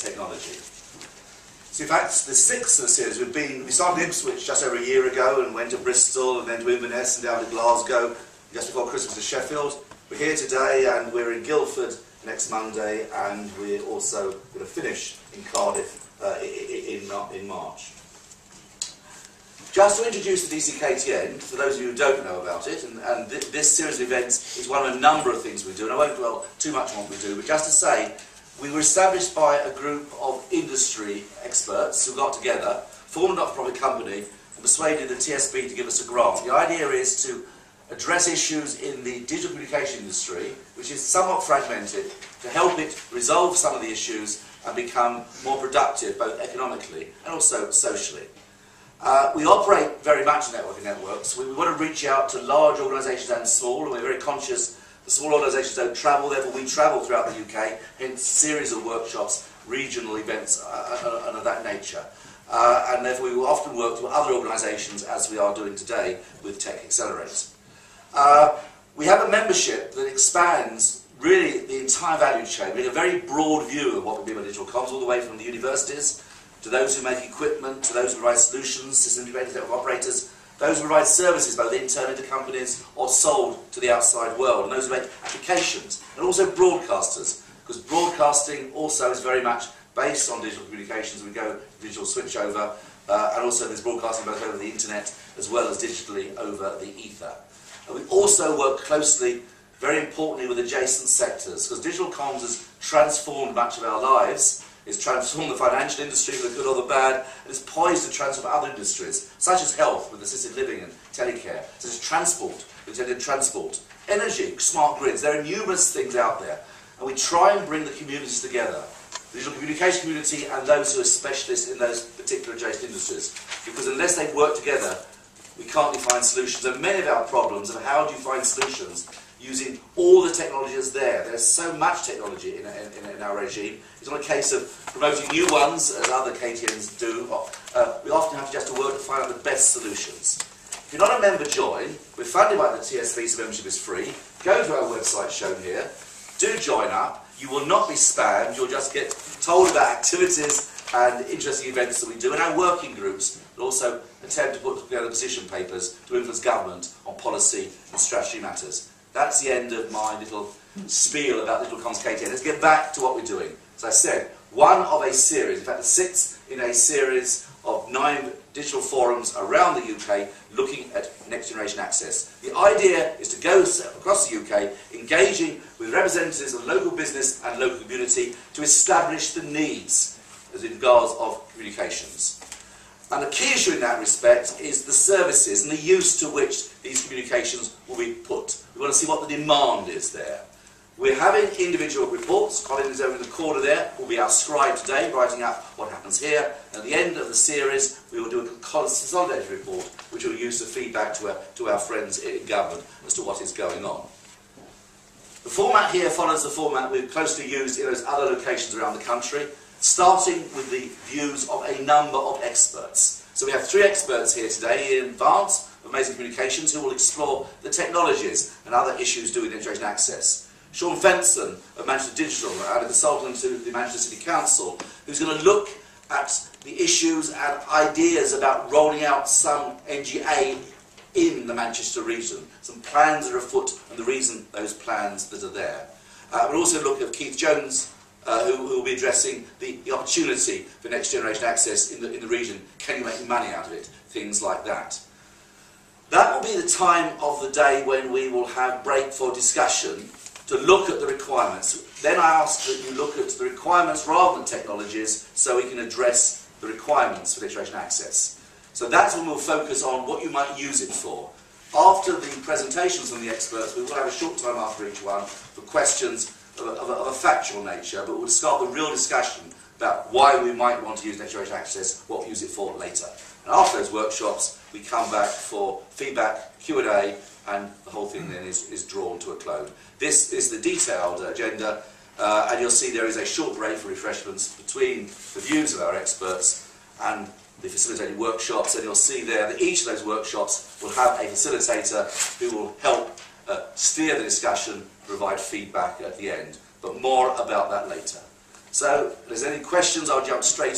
technology. So in fact, the sixth of the series, we started in Ipswich just over a year ago and went to Bristol and then to Inverness and down to Glasgow, just before Christmas to Sheffield. We're here today and we're in Guildford next Monday, and we're also going to finish in Cardiff in March. Just to introduce the DC-KTN, for those of you who don't know about it, and this series of events is one of a number of things we do, and I won't dwell too much on what we do, but just to say, we were established by a group of industry experts who got together, formed a not-for-profit company, and persuaded the TSB to give us a grant. The idea is to address issues in the digital communication industry, which is somewhat fragmented, to help it resolve some of the issues and become more productive, both economically and also socially. We operate very much in networking networks. We want to reach out to large organisations and small, and we're very conscious the small organisations don't travel, therefore we travel throughout the UK, hence a series of workshops, regional events and of that nature. And therefore we will often work with other organisations, as we are doing today with Techcelerate. We have a membership that expands really the entire value chain. We have a very broad view of what we do with digital comms, all the way from the universities, to those who make equipment, to those who provide solutions, system integrators, network operators, those who provide services, both internal to companies or sold to the outside world, and those who make applications, and also broadcasters, because broadcasting also is very much based on digital communications. We go digital switchover, and also there's broadcasting both over the internet as well as digitally over the ether. And we also work closely, very importantly, with adjacent sectors, because digital comms has transformed much of our lives. It's transformed the financial industry for the good or the bad, and it's poised to transform other industries, such as health with assisted living and telecare, such as transport with intelligent transport, energy, smart grids. There are numerous things out there, and we try and bring the communities together, the digital communication community and those who are specialists in those particular adjacent industries, because unless they work together, we can't find solutions. And many of our problems of how do you find solutions using all the technology that's there. There's so much technology in our regime. It's not a case of promoting new ones, as other KTNs do. We often have just to work to find out the best solutions. If you're not a member, join. We're funded by the TSB, so membership is free. Go to our website shown here. Do join up. You will not be spammed. You'll just get told about activities and interesting events that we do. And our working groups will also attempt to put together position papers to influence government on policy and strategy matters. That's the end of my little spiel about Digital Comms KTN. Let's get back to what we're doing. As I said, one of a series, in fact the sixth in a series of 9 digital forums around the UK looking at next generation access. The idea is to go across the UK engaging with representatives of local business and local community to establish the needs as regards of communications. And the key issue in that respect is the services and the use to which these communications will be put. We want to see what the demand is there. We're having individual reports. Colin is over in the corner there, will be our scribe today, writing up what happens here. At the end of the series, we will do a consolidated report, which will use the feedback to our friends in government as to what is going on. The format here follows the format we've closely used in those other locations around the country, starting with the views of a number of experts. So we have 3 experts here today: Ian Vance of Amazing Communications, who will explore the technologies and other issues to do with information access. Sean Fenson of Manchester Digital, and a consultant to the Manchester City Council, who's going to look at the issues and ideas about rolling out some NGA in the Manchester region, some plans that are afoot and the reason those plans that are there. We'll also look at Keith Jones, who will be addressing the opportunity for next generation access in the region. Can you make money out of it? Things like that. That will be the time of the day when we will have break for discussion to look at the requirements. Then I ask that you look at the requirements rather than technologies, so we can address the requirements for next generation access. So that's when we'll focus on what you might use it for. After the presentations from the experts, we will have a short time after each one for questions of a factual nature, but we'll start the real discussion about why we might want to use next generation access, what we use it for later. And after those workshops, we come back for feedback, Q&A, and the whole thing then is drawn to a close. This is the detailed agenda, and you'll see there is a short break for refreshments between the views of our experts and the facilitated workshops, and you'll see there that each of those workshops will have a facilitator who will help steer the discussion, provide feedback at the end. But more about that later. So, if there's any questions, I'll jump straight in.